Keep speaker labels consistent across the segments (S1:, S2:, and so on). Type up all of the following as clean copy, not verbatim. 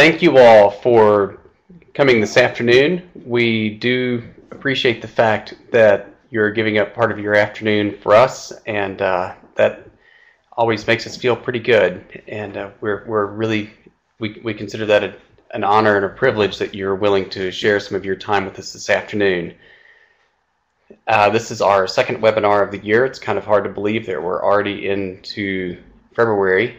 S1: Thank you all for coming this afternoon. We do appreciate the fact that you're giving up part of your afternoon for us, and that always makes us feel pretty good. And we're really we consider that an honor and a privilege that you're willing to share some of your time with us this afternoon. This is our second webinar of the year. It's kind of hard to believe that we're already into February.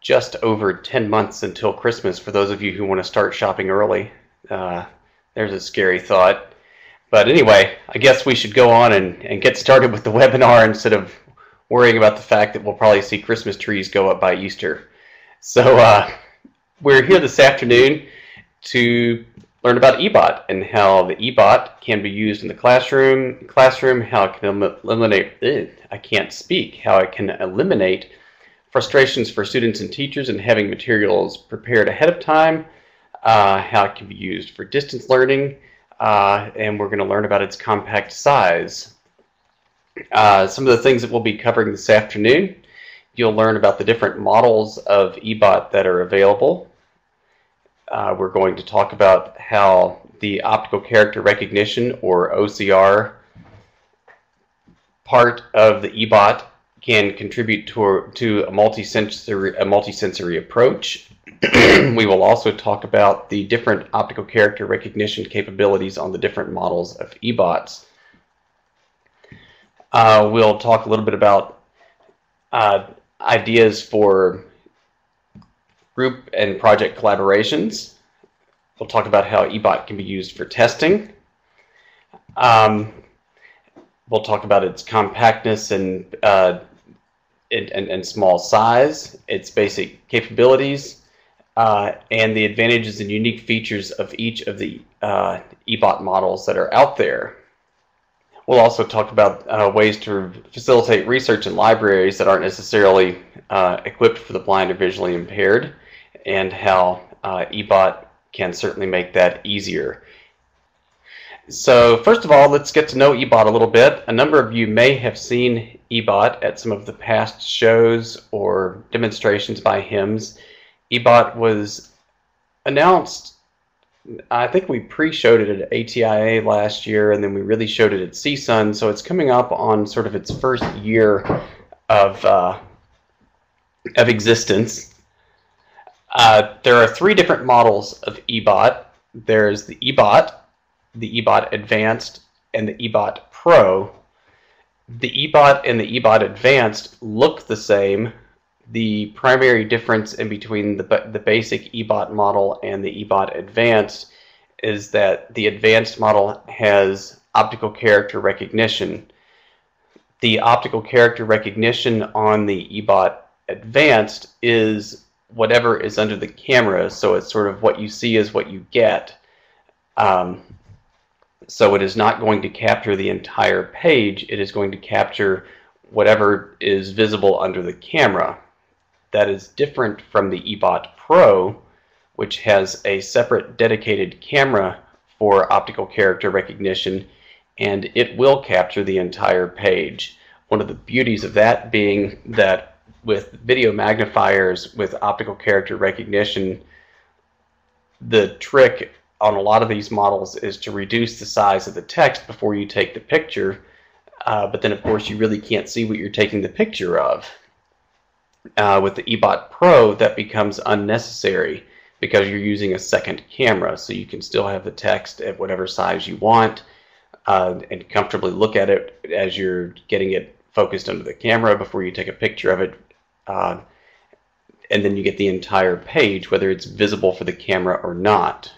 S1: Just over 10 months until Christmas for those of you who want to start shopping early. There's a scary thought. But anyway, I guess we should go on and get started with the webinar instead of worrying about the fact that we'll probably see Christmas trees go up by Easter. So we're here this afternoon to learn about Ebot and how the Ebot can be used in the classroom, how it can eliminate, how it can eliminate frustrations for students and teachers in having materials prepared ahead of time, how it can be used for distance learning, and we're going to learn about its compact size. Some of the things that we'll be covering this afternoon, you'll learn about the different models of Ebot that are available. We're going to talk about how the optical character recognition, or OCR, part of the Ebot can contribute to a multi-sensory approach. We will also talk about the different optical character recognition capabilities on the different models of Ebots. We'll talk a little bit about ideas for group and project collaborations. We'll talk about how Ebot can be used for testing. We'll talk about its compactness and small size, its basic capabilities, and the advantages and unique features of each of the Ebot models that are out there. We'll also talk about ways to facilitate research in libraries that aren't necessarily equipped for the blind or visually impaired, and how Ebot can certainly make that easier. So first of all, let's get to know Ebot a little bit. A number of you may have seen Ebot at some of the past shows or demonstrations by HIMSS. Ebot was announced, I think we pre-showed it at ATIA last year, and then we really showed it at CSUN, so it's coming up on sort of its first year of existence. There are three different models of Ebot. There's the Ebot Advanced, and the Ebot Pro. The Ebot and the Ebot Advanced look the same. The primary difference in between the basic Ebot model and the Ebot Advanced is that the Advanced model has optical character recognition. The optical character recognition on the Ebot Advanced is whatever is under the camera, so it's sort of what you see is what you get. So it is not going to capture the entire page, it is going to capture whatever is visible under the camera. That is different from the Ebot Pro, which has a separate dedicated camera for optical character recognition, and it will capture the entire page. One of the beauties of that being that with video magnifiers with optical character recognition, the trick on a lot of these models is to reduce the size of the text before you take the picture, but then of course you really can't see what you're taking the picture of. With the Ebot Pro, that becomes unnecessary because you're using a second camera, so you can still have the text at whatever size you want and comfortably look at it as you're getting it focused under the camera before you take a picture of it, and then you get the entire page, whether it's visible for the camera or not.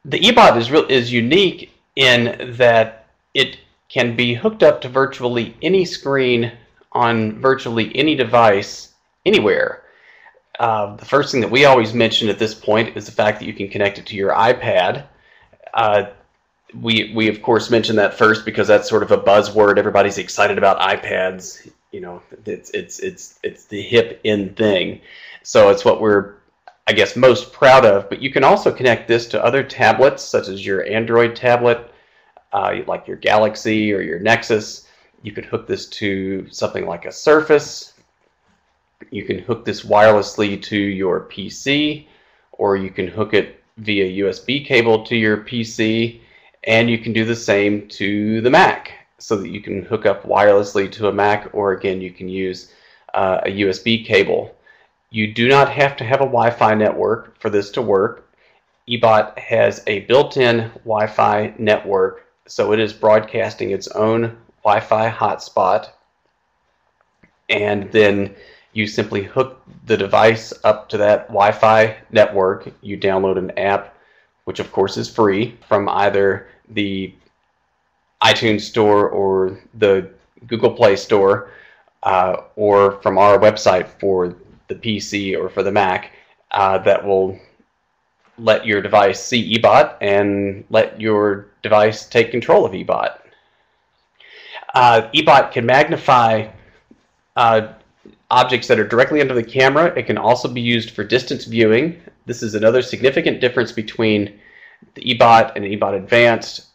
S1: The Ebot is unique in that it can be hooked up to virtually any screen on virtually any device anywhere. The first thing that we always mention at this point is the fact that you can connect it to your iPad. We of course mention that first because that's sort of a buzzword. Everybody's excited about iPads. You know, it's the hip in thing. So it's what we're, I guess, most proud of. But you can also connect this to other tablets, such as your Android tablet, like your Galaxy or your Nexus. You could hook this to something like a Surface. You can hook this wirelessly to your PC. or you can hook it via USB cable to your PC, and you can do the same to the Mac, so that you can hook up wirelessly to a Mac, or again, you can use a USB cable. You do not have to have a Wi-Fi network for this to work. Ebot has a built-in Wi-Fi network, so it is broadcasting its own Wi-Fi hotspot, and then you simply hook the device up to that Wi-Fi network. You download an app, which of course is free, from either the iTunes Store or the Google Play Store, or from our website for the PC or for the Mac, that will let your device see Ebot and let your device take control of Ebot. Ebot can magnify objects that are directly under the camera. It can also be used for distance viewing. This is another significant difference between the Ebot and the Ebot Advanced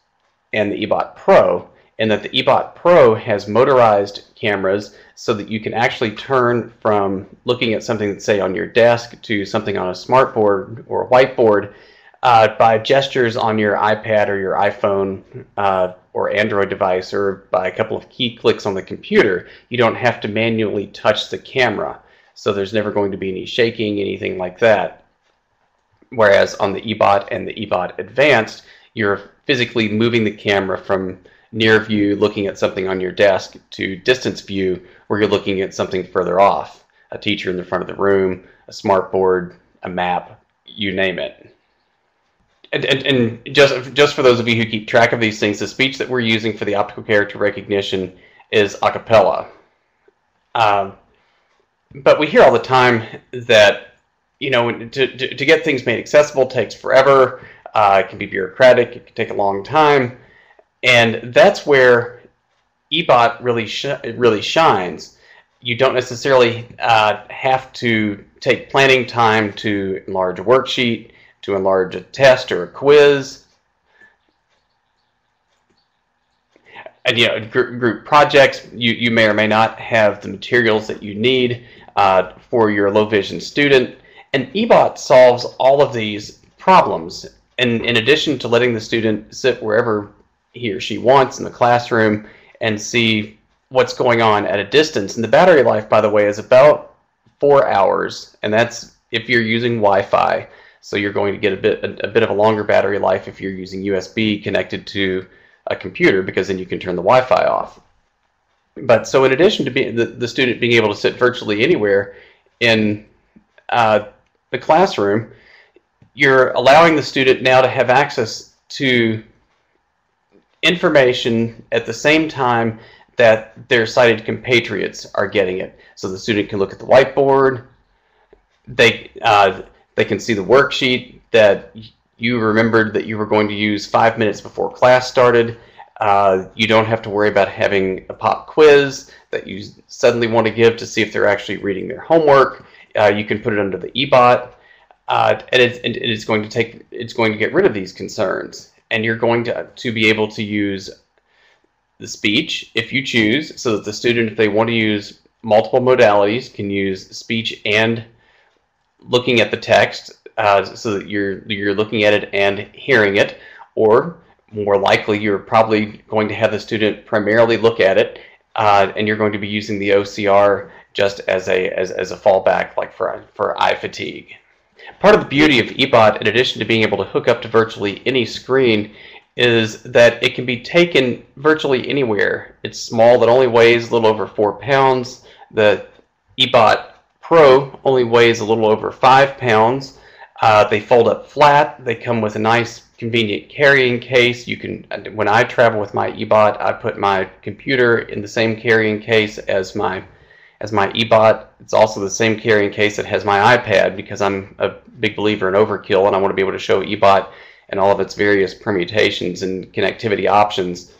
S1: and the Ebot Pro, in that the Ebot Pro has motorized cameras, so that you can actually turn from looking at something that's, say, on your desk to something on a smartboard or a whiteboard by gestures on your iPad or your iPhone or Android device, or by a couple of key clicks on the computer. You don't have to manually touch the camera, so there's never going to be any shaking, anything like that. Whereas on the Ebot and the Ebot Advanced, you're physically moving the camera from near view, looking at something on your desk, to distance view, where you're looking at something further off, a teacher in the front of the room, a smartboard, a map, you name it. And just for those of you who keep track of these things, the speech that we're using for the optical character recognition is a cappella. But we hear all the time that, you know, to get things made accessible takes forever. It can be bureaucratic. It can take a long time. And that's where Ebot really shines. You don't necessarily have to take planning time to enlarge a worksheet, to enlarge a test or a quiz. And, you know, group projects, you may or may not have the materials that you need for your low vision student. And Ebot solves all of these problems. And in addition to letting the student sit wherever he or she wants in the classroom and see what's going on at a distance. And the battery life, by the way, is about 4 hours, and that's if you're using Wi-Fi. So you're going to get a bit of a longer battery life if you're using USB connected to a computer, because then you can turn the Wi-Fi off. But so in addition to the student being able to sit virtually anywhere in the classroom, you're allowing the student now to have access to information at the same time that their sighted compatriots are getting it. So the student can look at the whiteboard, they can see the worksheet that you remembered that you were going to use 5 minutes before class started. You don't have to worry about having a pop quiz that you suddenly want to give to see if they're actually reading their homework. You can put it under the Ebot, and it's going to get rid of these concerns. And you're going to be able to use the speech if you choose, so that the student, if they want to use multiple modalities, can use speech and looking at the text, so that you're looking at it and hearing it. Or more likely, you're probably going to have the student primarily look at it, and you're going to be using the OCR just as a fallback, like for eye fatigue. Part of the beauty of Ebot, in addition to being able to hook up to virtually any screen, is that it can be taken virtually anywhere. It's small, that only weighs a little over 4 pounds. The Ebot Pro only weighs a little over 5 pounds. They fold up flat. They come with a nice, convenient carrying case. You can, when I travel with my Ebot, I put my computer in the same carrying case as my Ebot. It's also the same carrying case that has my iPad, because I'm a big believer in overkill and I want to be able to show Ebot and all of its various permutations and connectivity options.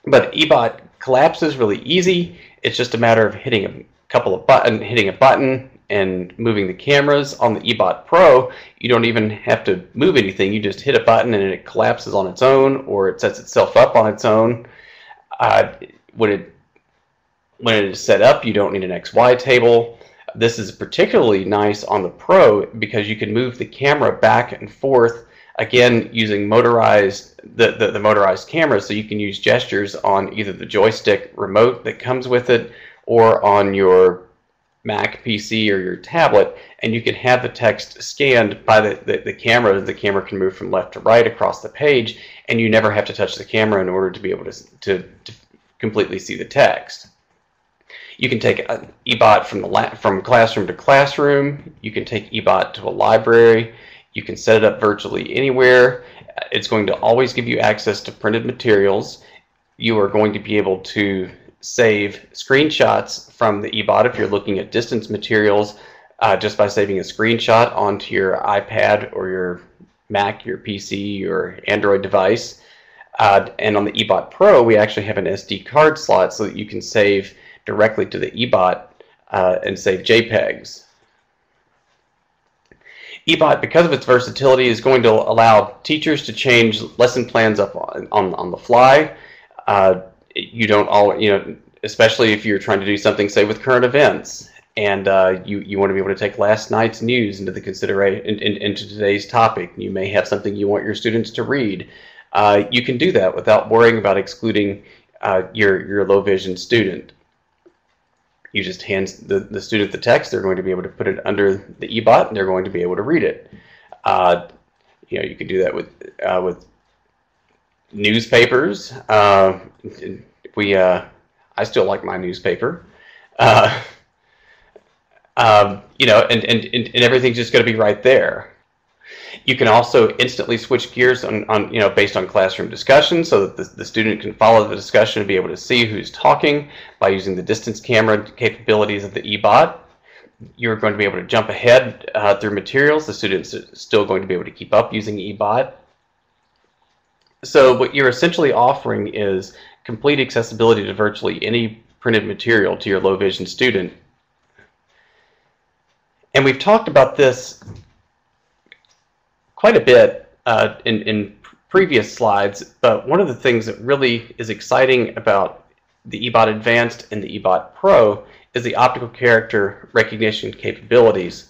S1: But Ebot collapses really easy. It's just a matter of hitting a button and moving the cameras. On the Ebot Pro, you don't even have to move anything. You just hit a button and it collapses on its own, or it sets itself up on its own. When it is set up, you don't need an XY table. This is particularly nice on the Pro because you can move the camera back and forth, again using the motorized camera, so you can use gestures on either the joystick remote that comes with it or on your Mac PC or your tablet, and you can have the text scanned by the camera. The camera can move from left to right across the page, and you never have to touch the camera in order to be able to completely see the text. You can take an Ebot from classroom to classroom. You can take Ebot to a library. You can set it up virtually anywhere. It's going to always give you access to printed materials. You are going to be able to save screenshots from the Ebot if you're looking at distance materials just by saving a screenshot onto your iPad or your Mac, your PC, or Android device. And on the Ebot Pro, we actually have an SD card slot so that you can save directly to the Ebot and save JPEGs. Ebot, because of its versatility, is going to allow teachers to change lesson plans up on the fly. You don't especially if you're trying to do something, say, with current events, and you want to be able to take last night's news into the into today's topic. You may have something you want your students to read. You can do that without worrying about excluding your low vision student. You just hand the student the text. They're going to be able to put it under the Ebot, and they're going to be able to read it. You can do that with newspapers. I still like my newspaper. And everything's just going to be right there. You can also instantly switch gears based on classroom discussion, so that the student can follow the discussion and be able to see who's talking by using the distance camera capabilities of the Ebot. You're going to be able to jump ahead through materials. The student's still going to be able to keep up using Ebot. So what you're essentially offering is complete accessibility to virtually any printed material to your low vision student. And we've talked about this quite a bit in previous slides, but one of the things that really is exciting about the Ebot Advanced and the Ebot Pro is the optical character recognition capabilities.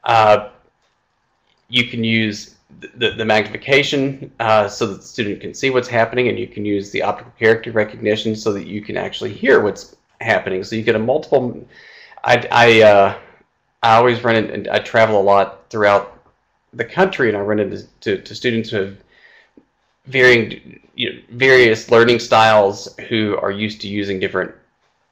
S1: You can use the magnification so that the student can see what's happening, and you can use the optical character recognition so that you can actually hear what's happening. So you get a multiple. I always run it, and I travel a lot throughout the country, and I run into students who have various learning styles, who are used to using different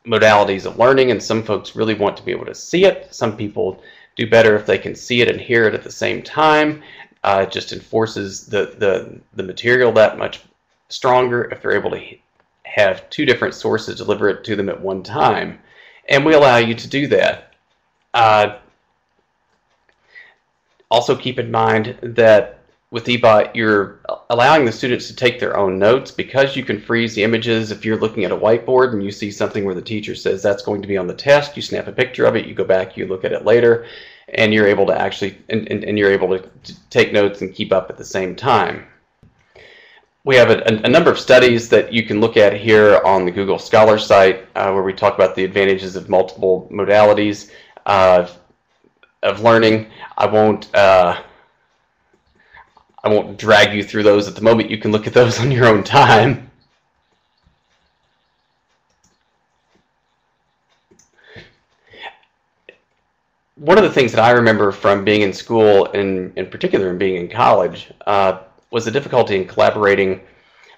S1: modalities of learning, and some folks really want to be able to see it. Some people do better if they can see it and hear it at the same time. It just enforces the material that much stronger if they're able to have two different sources deliver it to them at one time, and we allow you to do that. Also keep in mind that with Ebot, you're allowing the students to take their own notes, because you can freeze the images. If you're looking at a whiteboard and you see something where the teacher says that's going to be on the test, you snap a picture of it, you go back, you look at it later, and you're able to actually and you're able to take notes and keep up at the same time. We have a number of studies that you can look at here on the Google Scholar site where we talk about the advantages of multiple modalities of learning. I won't drag you through those at the moment. You can look at those on your own time. One of the things that I remember from being in school, and in particular in being in college, was the difficulty in collaborating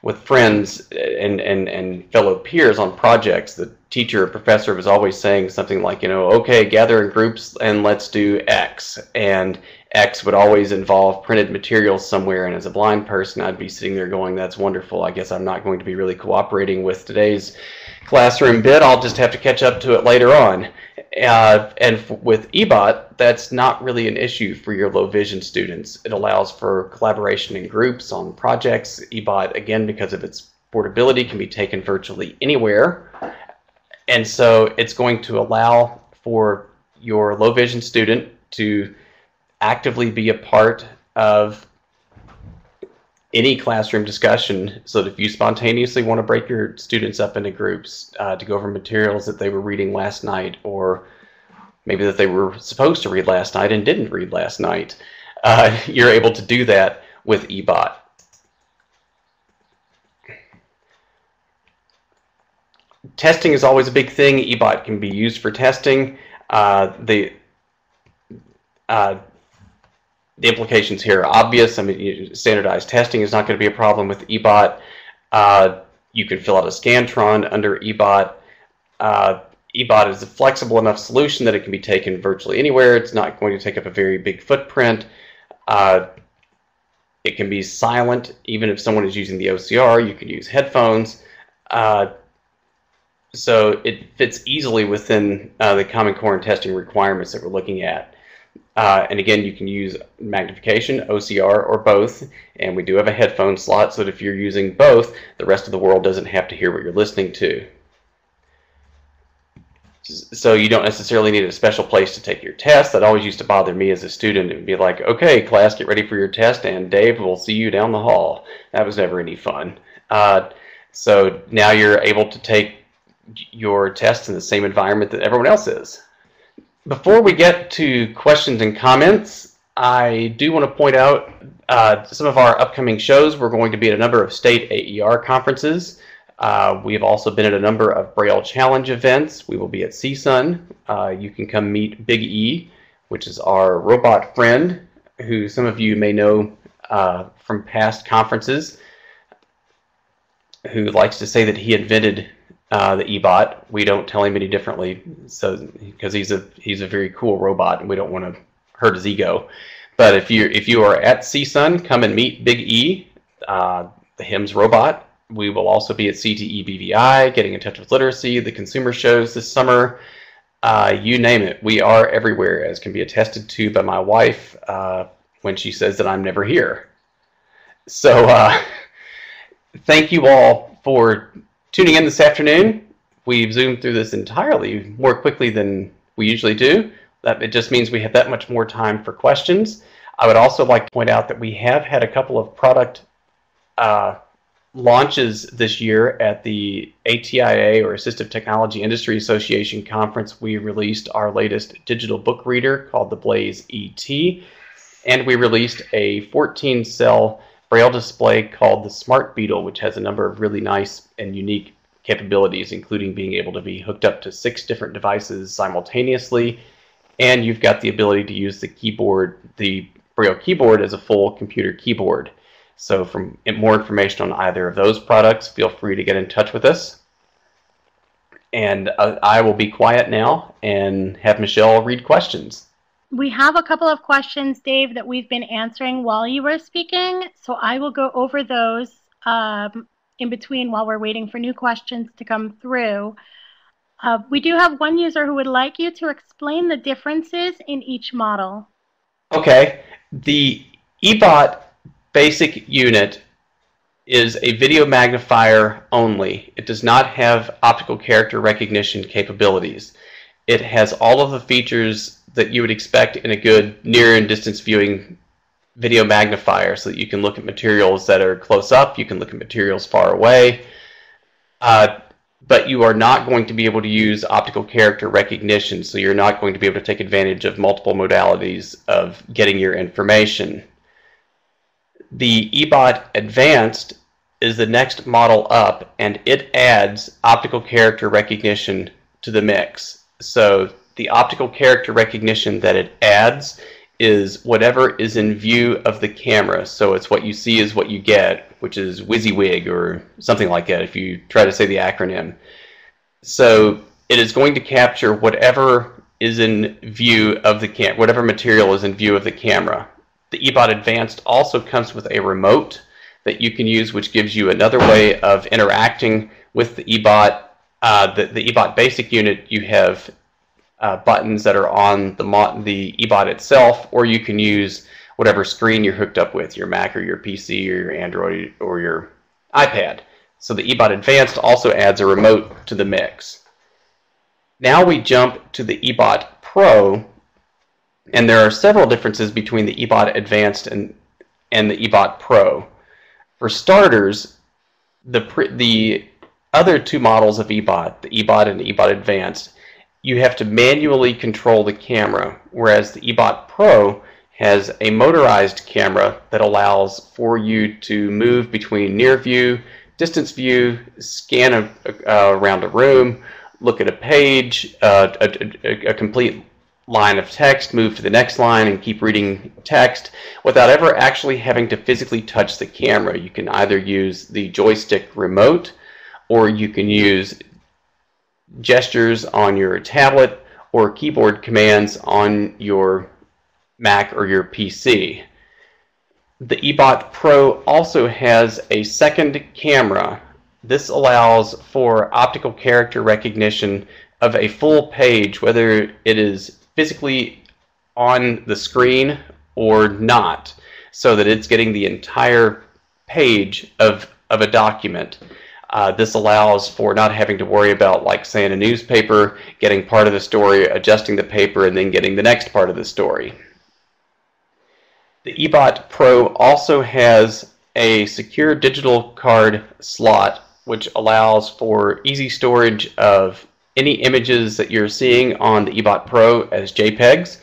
S1: with friends and fellow peers on projects. The teacher or professor was always saying something like, okay, gather in groups and let's do X. And X would always involve printed materials somewhere, and as a blind person, I'd be sitting there going, that's wonderful. I guess I'm not going to be really cooperating with today's classroom bit. I'll just have to catch up to it later on. With Ebot, that's not really an issue for your low vision students. It allows for collaboration in groups on projects. Ebot, again, because of its portability, can be taken virtually anywhere. And so it's going to allow for your low vision student to actively be a part of any classroom discussion, so that if you spontaneously want to break your students up into groups to go over materials that they were reading last night, or maybe that they were supposed to read last night and didn't read last night. You're able to do that with Ebot. Testing is always a big thing. Ebot can be used for testing. The implications here are obvious. I mean, standardized testing is not going to be a problem with Ebot. You can fill out a Scantron under Ebot. Ebot is a flexible enough solution that it can be taken virtually anywhere. It's not going to take up a very big footprint. It can be silent. Even if someone is using the OCR, you can use headphones. So it fits easily within the Common Core and testing requirements that we're looking at. And again, you can use magnification, OCR, or both. And we do have a headphone slot so that if you're using both, the rest of the world doesn't have to hear what you're listening to. So you don't necessarily need a special place to take your test. That always used to bother me as a student. It would be like, okay, class, get ready for your test, and Dave, we'll see you down the hall. That was never any fun. So now you're able to take your test in the same environment that everyone else is. Before we get to questions and comments, I do want to point out some of our upcoming shows. We're going to be at a number of state AER conferences. We have also been at a number of Braille Challenge events. We will be at CSUN. You can come meet Big E, which is our robot friend, who some of you may know from past conferences, who likes to say that he invented the Ebot. We don't tell him any differently, so because he's a very cool robot, and we don't want to hurt his ego. But if you are at CSUN, come and meet Big E, the HIMSS robot. We will also be at CTE BVI, Getting in Touch with Literacy, the consumer shows this summer. You name it, we are everywhere, as can be attested to by my wife when she says that I'm never here. So thank you all for tuning in this afternoon. We've zoomed through this entirely more quickly than we usually do. It just means we have that much more time for questions. I would also like to point out that we have had a couple of product launches this year at the ATIA, or Assistive Technology Industry Association conference. We released our latest digital book reader called the Blaze ET, and we released a 14-cell Braille display called the Smart Beetle, which has a number of really nice and unique capabilities, including being able to be hooked up to 6 different devices simultaneously, and you've got the ability to use the keyboard, the Braille keyboard, as a full computer keyboard. So for more information on either of those products, feel free to get in touch with us. And I will be quiet now and have Michelle read questions.
S2: We have a couple of questions, Dave, that we've been answering while you were speaking. So I will go over those in between while we're waiting for new questions to come through. We do have one user who would like you to explain the differences in each model.
S1: Okay. The Ebot basic unit is a video magnifier only. It does not have optical character recognition capabilities. It has all of the features that you would expect in a good near and distance viewing video magnifier, so that you can look at materials that are close up, you can look at materials far away, but you are not going to be able to use optical character recognition, so you're not going to be able to take advantage of multiple modalities of getting your information. The Ebot Advanced is the next model up, and it adds optical character recognition to the mix. So the optical character recognition that it adds is whatever is in view of the camera. So it's what you see is what you get, which is WYSIWYG or something like that if you try to say the acronym. So it is going to capture whatever is in view of the camera, whatever material is in view of the camera. The Ebot Advanced also comes with a remote that you can use, which gives you another way of interacting with the Ebot. The Ebot basic unit, you have buttons that are on the Ebot itself, or you can use whatever screen you're hooked up with, your Mac or your PC or your Android or your iPad. So the Ebot Advanced also adds a remote to the mix. Now we jump to the Ebot Pro, and there are several differences between the Ebot Advanced and the Ebot Pro. For starters, the other two models of Ebot, the Ebot and the Ebot Advanced, you have to manually control the camera, whereas the Ebot Pro has a motorized camera that allows for you to move between near view, distance view, scan around a room, look at a page, a complete line of text, move to the next line, and keep reading text without ever actually having to physically touch the camera. You can either use the joystick remote, or you can use gestures on your tablet or keyboard commands on your Mac or your PC. The Ebot Pro also has a second camera. This allows for optical character recognition of a full page, whether it is physically on the screen or not, so that it's getting the entire page of a document. This allows for not having to worry about, like, say, in a newspaper, getting part of the story, adjusting the paper, and then getting the next part of the story. The Ebot Pro also has a secure digital card slot, which allows for easy storage of any images that you're seeing on the Ebot Pro as JPEGs.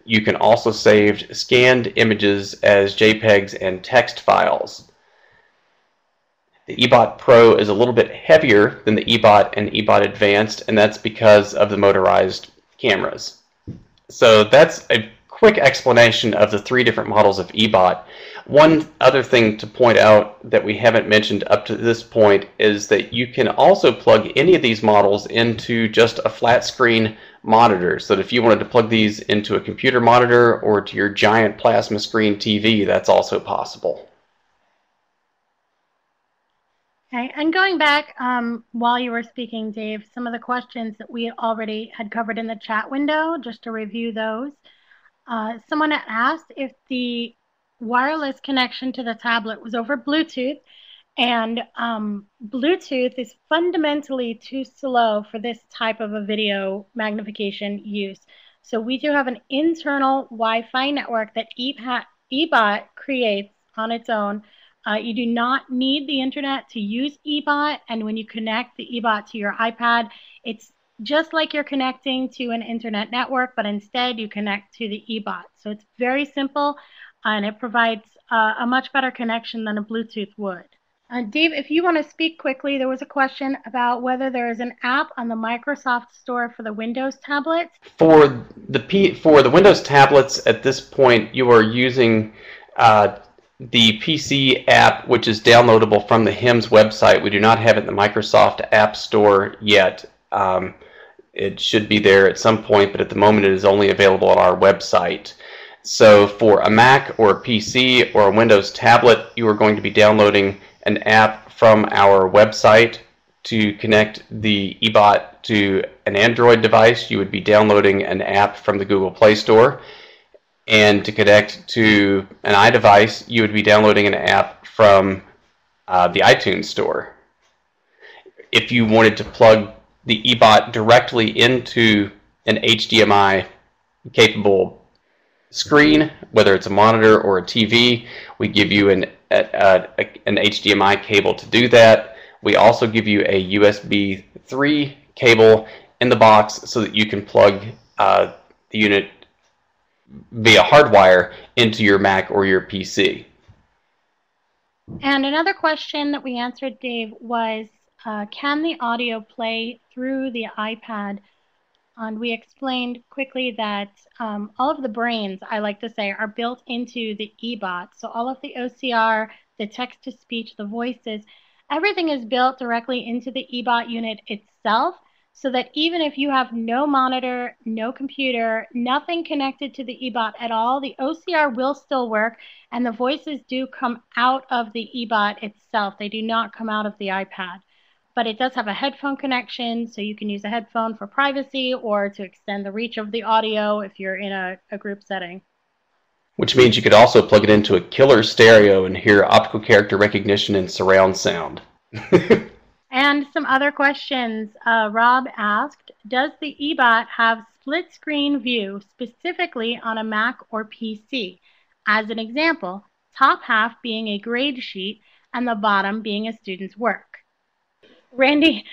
S1: You can also save scanned images as JPEGs and text files. The Ebot Pro is a little bit heavier than the Ebot and Ebot Advanced, and that's because of the motorized cameras. So that's a quick explanation of the three different models of Ebot. One other thing to point out that we haven't mentioned up to this point is that you can also plug any of these models into just a flat screen monitor. So that if you wanted to plug these into a computer monitor or to your giant plasma screen TV, that's also possible.
S2: Okay, and going back while you were speaking, Dave, some of the questions that we already had covered in the chat window, just to review those. Someone had asked if the wireless connection to the tablet was over Bluetooth, and Bluetooth is fundamentally too slow for this type of a video magnification use. So we do have an internal Wi-Fi network that Ebot creates on its own. You do not need the internet to use Ebot, and when you connect the Ebot to your iPad, it's just like you're connecting to an internet network, but instead you connect to the Ebot. So it's very simple, and it provides a much better connection than a Bluetooth would. Dave, if you want to speak quickly, there was a question about whether there is an app on the Microsoft Store for the Windows tablets.
S1: For the Windows tablets, at this point, you are using the PC app, which is downloadable from the HIMSS website. We do not have it in the Microsoft App Store yet. It should be there at some point, but at the moment it is only available on our website. So for a Mac or a PC or a Windows tablet, you are going to be downloading an app from our website. To connect the Ebot to an Android device, you would be downloading an app from the Google Play Store. And to connect to an iDevice, you would be downloading an app from the iTunes Store. If you wanted to plug the Ebot directly into an HDMI capable screen, whether it's a monitor or a TV, we give you an HDMI cable to do that. We also give you a USB 3 cable in the box so that you can plug the unit via hardwire into your Mac or your PC.
S2: And another question that we answered, Dave, was can the audio play through the iPad? And we explained quickly that all of the brains, I like to say, are built into the Ebot. So all of the OCR, the text-to-speech, the voices, everything is built directly into the Ebot unit itself, so that even if you have no monitor, no computer, nothing connected to the Ebot at all, the OCR will still work, and the voices do come out of the Ebot itself. They do not come out of the iPad. But it does have a headphone connection, so you can use a headphone for privacy or to extend the reach of the audio if you're in a group setting.
S1: Which means you could also plug it into a killer stereo and hear optical character recognition and surround sound.
S2: And some other questions. Rob asked, does the Ebot have split screen view specifically on a Mac or PC? As an example, top half being a grade sheet and the bottom being a student's work. Randy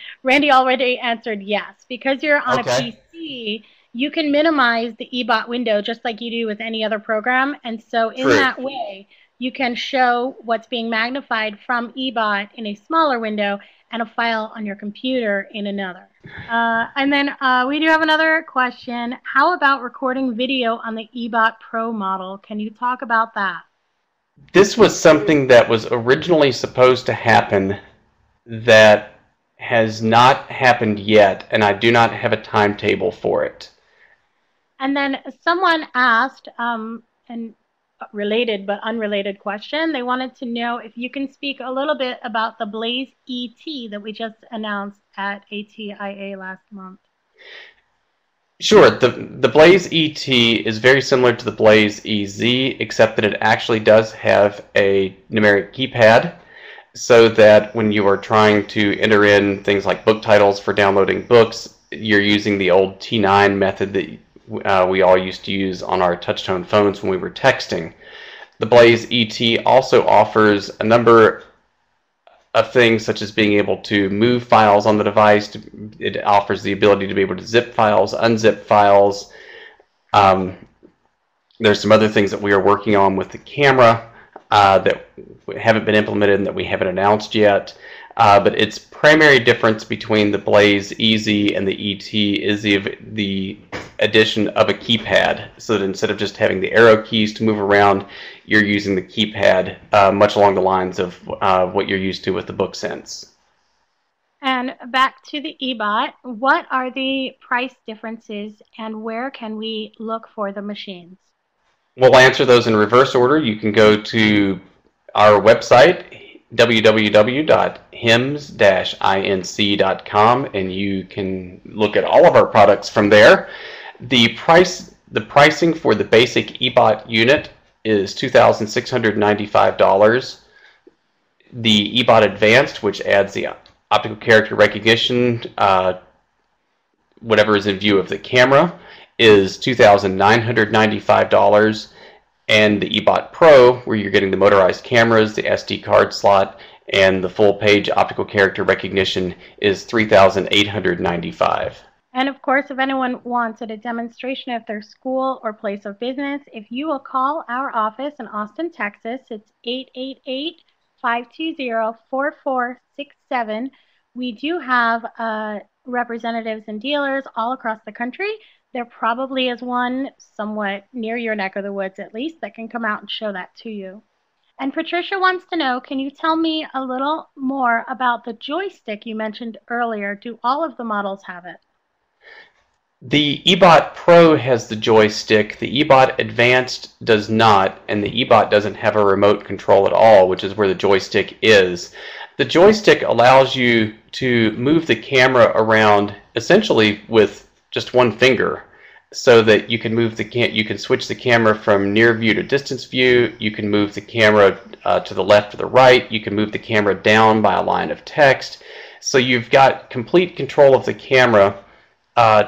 S2: already answered yes. Because you're on a
S1: Okay.
S2: PC, you can minimize the Ebot window just like you do with any other program. And so in
S1: True.
S2: that way, you can show what's being magnified from Ebot in a smaller window and a file on your computer in another. And then we do have another question. How about recording video on the Ebot Pro model? Can you talk about that?
S1: This was something that was originally supposed to happen that has not happened yet, and I do not have a timetable for it.
S2: And then someone asked, and related but unrelated question. They wanted to know if you can speak a little bit about the Blaze ET that we just announced at ATIA last month.
S1: Sure, the Blaze ET is very similar to the Blaze EZ, except that it actually does have a numeric keypad, so that when you are trying to enter in things like book titles for downloading books, you're using the old T9 method that we all used to use on our touchtone phones when we were texting. The Blaze ET also offers a number of things such as being able to move files on the device. It offers the ability to be able to zip files, unzip files. There's some other things that we are working on with the camera that haven't been implemented and that we haven't announced yet. But its primary difference between the Blaze EZ and the ET is the addition of a keypad, so that instead of just having the arrow keys to move around, you're using the keypad much along the lines of what you're used to with the BookSense.
S2: And back to the Ebot, what are the price differences and where can we look for the machines?
S1: We'll answer those in reverse order. You can go to our website, www.hims-inc.com, and you can look at all of our products from there. The pricing for the basic Ebot unit is $2,695. The Ebot Advanced, which adds the optical character recognition, whatever is in view of the camera, is $2,995. And the Ebot Pro, where you're getting the motorized cameras, the SD card slot, and the full page optical character recognition, is $3,895.
S2: And of course, if anyone wanted a demonstration at their school or place of business, if you will call our office in Austin, Texas, it's 888-520-4467. We do have representatives and dealers all across the country. There probably is one somewhat near your neck of the woods, at least, that can come out and show that to you. And Patricia wants to know, can you tell me a little more about the joystick you mentioned earlier? Do all of the models have it?
S1: The Ebot Pro has the joystick. The Ebot Advanced does not, and the Ebot doesn't have a remote control at all, which is where the joystick is. The joystick allows you to move the camera around essentially with just one finger, so that you can move you can switch the camera from near view to distance view. You can move the camera to the left or the right. You can move the camera down by a line of text. So you've got complete control of the camera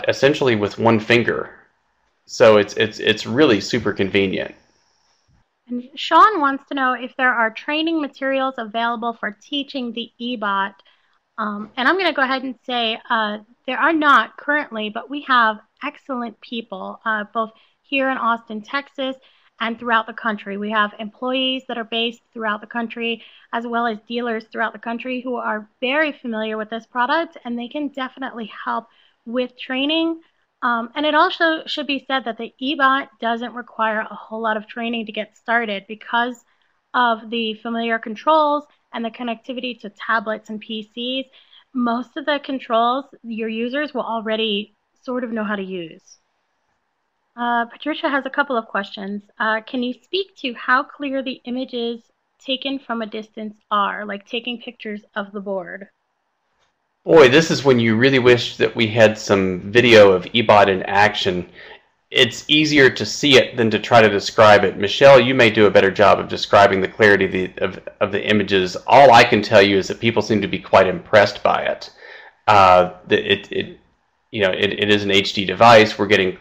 S1: essentially with one finger. So it's really super convenient.
S2: And Sean wants to know if there are training materials available for teaching the Ebot. And I'm going to go ahead and say there are not currently, but we have excellent people both here in Austin, Texas, and throughout the country. We have employees that are based throughout the country, as well as dealers throughout the country who are very familiar with this product, and they can definitely help with training. And it also should be said that the Ebot doesn't require a whole lot of training to get started because of the familiar controls and the connectivity to tablets and PCs. Most of the controls your users will already sort of know how to use. Patricia has a couple of questions. Can you speak to how clear the images taken from a distance are, like taking pictures of the board?
S1: Boy, this is when you really wish that we had some video of Ebot in action. It's easier to see it than to try to describe it. Michelle, you may do a better job of describing the clarity of the images. All I can tell you is that people seem to be quite impressed by it. It is an HD device. We're getting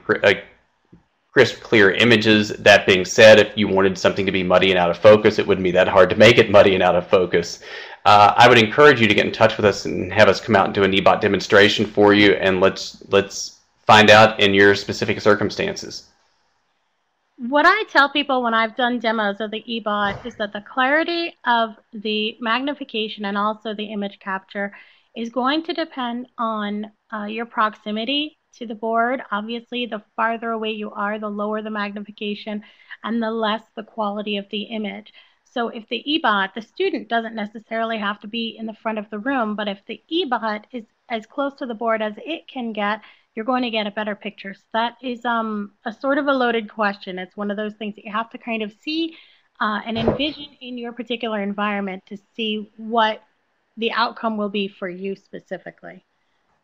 S1: crisp, clear images. That being said, if you wanted something to be muddy and out of focus, it wouldn't be that hard to make it muddy and out of focus. I would encourage you to get in touch with us and have us come out and do an Ebot demonstration for you, and let's find out in your specific circumstances.
S2: What I tell people when I've done demos of the Ebot is that the clarity of the magnification and also the image capture is going to depend on your proximity to the board. Obviously, the farther away you are, the lower the magnification and the less the quality of the image. So if the Ebot, the student doesn't necessarily have to be in the front of the room, but if the Ebot is as close to the board as it can get, you're going to get a better picture. So that is a sort of a loaded question. It's one of those things that you have to kind of see and envision in your particular environment to see what the outcome will be for you specifically.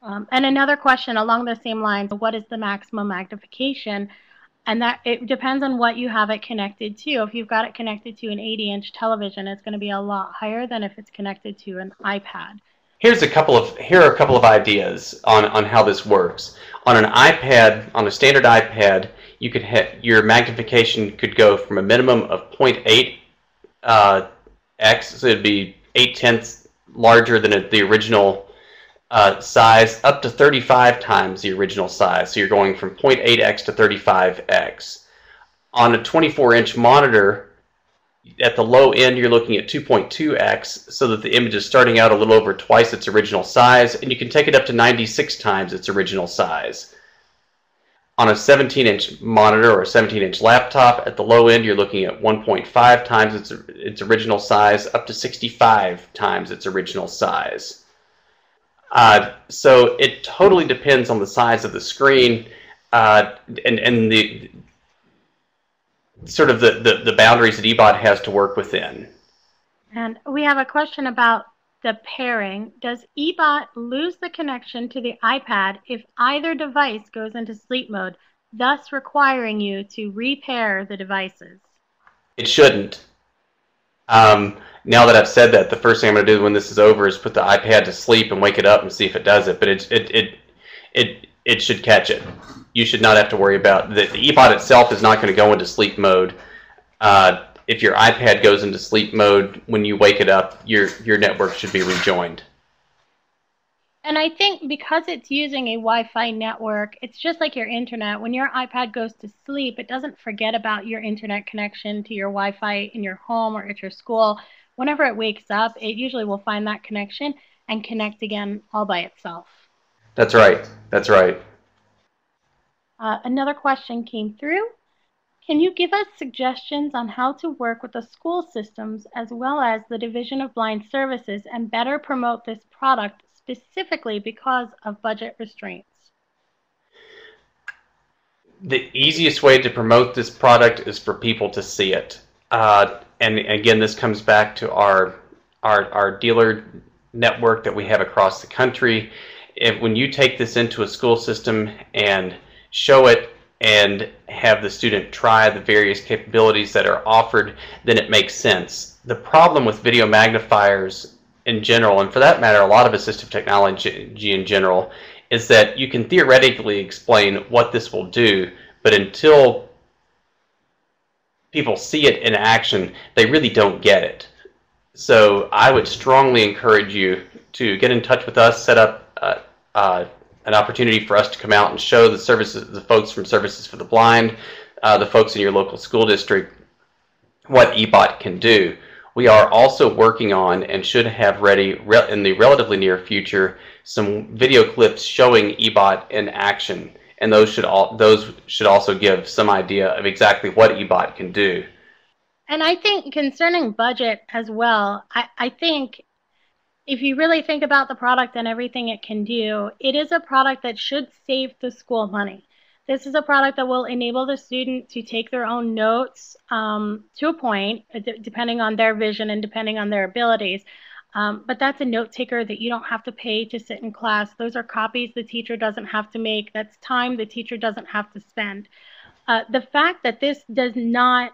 S2: And another question along the same lines, what is the maximum magnification? And that it depends on what you have it connected to. If you've got it connected to an 80-inch television, it's going to be a lot higher than if it's connected to an iPad.
S1: Here are a couple of ideas on how this works. On an iPad, on a standard iPad, you could your magnification could go from a minimum of 0.8 x, so it'd be 8/10 larger than the original size, up to 35 times the original size. So you're going from 0.8x to 35x. On a 24-inch monitor, at the low end, you're looking at 2.2x, so that the image is starting out a little over twice its original size, and you can take it up to 96 times its original size. On a 17-inch monitor or a 17-inch laptop, at the low end, you're looking at 1.5 times its original size, up to 65 times its original size. So it totally depends on the size of the screen and the sort of the boundaries that Ebot has to work within.
S2: And we have a question about the pairing. Does Ebot lose the connection to the iPad if either device goes into sleep mode, thus requiring you to repair the devices?
S1: It shouldn't. Now that I've said that, the first thing I'm going to do when this is over is put the iPad to sleep and wake it up and see if it does it. But it should catch it. You should not have to worry about the Ebot itself is not going to go into sleep mode. If your iPad goes into sleep mode when you wake it up, your network should be rejoined.
S2: And I think because it's using a Wi-Fi network, it's just like your internet. When your iPad goes to sleep, it doesn't forget about your internet connection to your Wi-Fi in your home or at your school. Whenever it wakes up, it usually will find that connection and connect again all by itself.
S1: That's right. That's right.
S2: Another question came through. Can you give us suggestions on how to work with the school systems as well as the Division of Blind Services and better promote this product specifically because of budget restraints?
S1: The easiest way to promote this product is for people to see it. And again, this comes back to our dealer network that we have across the country. When you take this into a school system and show it and have the student try the various capabilities that are offered, then it makes sense. The problem with video magnifiers in general, and for that matter, a lot of assistive technology in general, is that you can theoretically explain what this will do, but until people see it in action, they really don't get it. So I would strongly encourage you to get in touch with us, set up an opportunity for us to come out and show the folks from Services for the Blind, the folks in your local school district, what Ebot can do. We are also working on and should have ready in the relatively near future some video clips showing Ebot in action, and those should also give some idea of exactly what Ebot can do.
S2: And I think concerning budget as well, I think if you really think about the product and everything it can do, it is a product that should save the school money. This is a product that will enable the student to take their own notes to a point, depending on their vision and depending on their abilities. But that's a note taker that you don't have to pay to sit in class. Those are copies the teacher doesn't have to make. That's time the teacher doesn't have to spend. The fact that this does not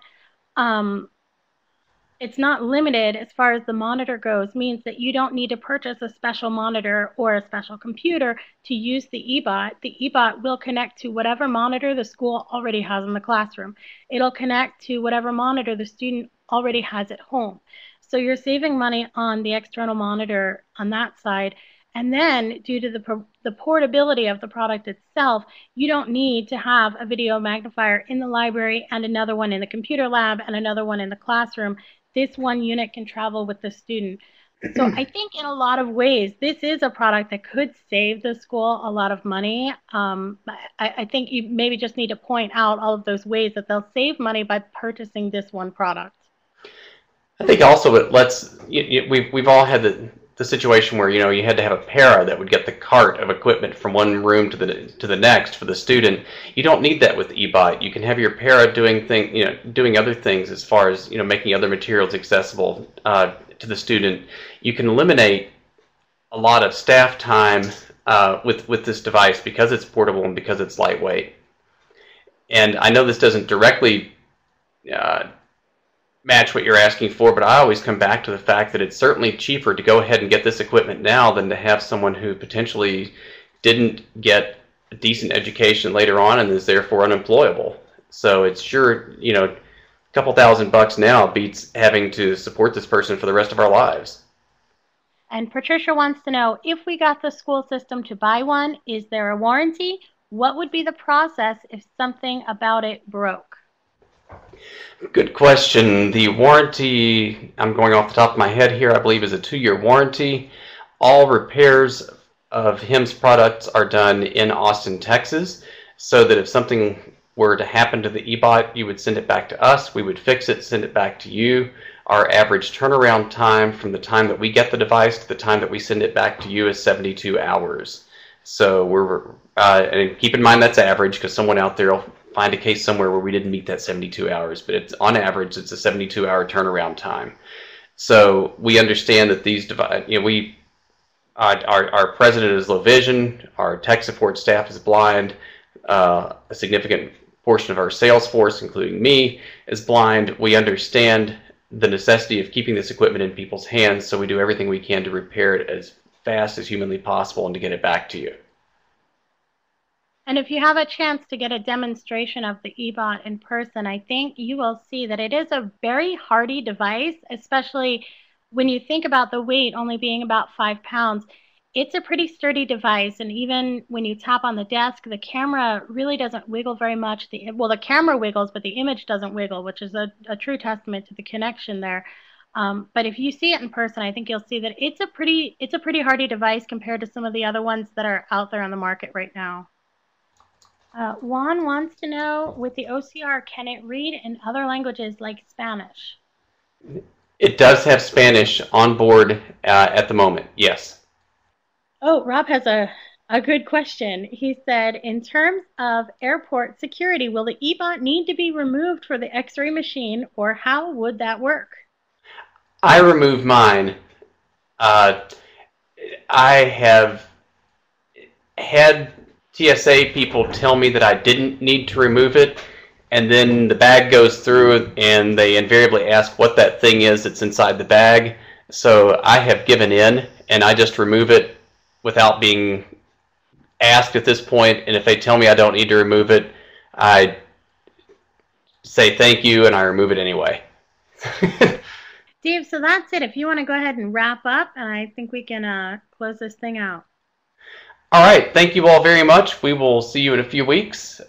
S2: it's not limited as far as the monitor goes means that you don't need to purchase a special monitor or a special computer to use the Ebot. The Ebot will connect to whatever monitor the school already has in the classroom. It'll connect to whatever monitor the student already has at home. So you're saving money on the external monitor on that side. And then due to the portability of the product itself, you don't need to have a video magnifier in the library and another one in the computer lab and another one in the classroom. This one unit can travel with the student. So I think in a lot of ways, this is a product that could save the school a lot of money. I think you maybe just need to point out all of those ways that they'll save money by purchasing this one product.
S1: I think also it lets, we've all had the situation where, you had to have a para that would get the cart of equipment from one room to the next for the student. You don't need that with Ebot. You can have your para doing doing other things as far as, making other materials accessible to the student. You can eliminate a lot of staff time with this device because it's portable and because it's lightweight. And I know this doesn't directly match what you're asking for, but I always come back to the fact that it's certainly cheaper to go ahead and get this equipment now than to have someone who potentially didn't get a decent education later on and is therefore unemployable. So it's sure, a couple $1,000 now beats having to support this person for the rest of our lives.
S2: And Patricia wants to know, if we got the school system to buy one, is there a warranty? What would be the process if something about it broke?
S1: Good question. The warranty, I'm going off the top of my head here, I believe is a 2-year warranty. All repairs of HIMSS products are done in Austin, Texas, so that if something were to happen to the Ebot, you would send it back to us, we would fix it, send it back to you. Our average turnaround time from the time that we get the device to the time that we send it back to you is 72 hours. So and keep in mind that's average, because someone out there will find a case somewhere where we didn't meet that 72 hours, but it's on average it's a 72-hour turnaround time. So we understand that these our president is low vision, our tech support staff is blind, a significant portion of our sales force, including me, is blind. We understand the necessity of keeping this equipment in people's hands, so we do everything we can to repair it as fast as humanly possible and to get it back to you.
S2: And if you have a chance to get a demonstration of the Ebot in person, I think you will see that it is a very hardy device, especially when you think about the weight only being about 5 pounds. It's a pretty sturdy device, and even when you tap on the desk, the camera really doesn't wiggle very much. Well, the camera wiggles, but the image doesn't wiggle, which is a true testament to the connection there. But if you see it in person, I think you'll see that it's a pretty hardy device compared to some of the other ones that are out there on the market right now. Juan wants to know, with the OCR, can it read in other languages like Spanish?
S1: It does have Spanish on board at the moment, yes.
S2: Oh, Rob has a good question. He said, in terms of airport security, will the Ebot need to be removed for the X-ray machine, or how would that work?
S1: I remove mine. I have had TSA people tell me that I didn't need to remove it, and then the bag goes through and they invariably ask what that thing is that's inside the bag. So I have given in and I just remove it without being asked at this point, and if they tell me I don't need to remove it, I say thank you and I remove it anyway.
S2: Dave, so that's it. If you want to go ahead and wrap up, and I think we can close this thing out.
S1: All right. Thank you all very much. We will see you in a few weeks.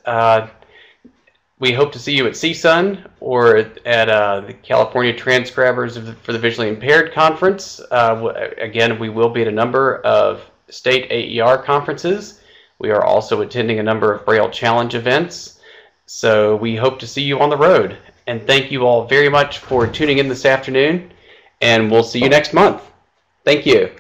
S1: We hope to see you at CSUN or at the California Transcribers for the Visually Impaired Conference. Again, we will be at a number of state AER conferences. We are also attending a number of Braille Challenge events. So we hope to see you on the road. And thank you all very much for tuning in this afternoon. And we'll see you next month. Thank you.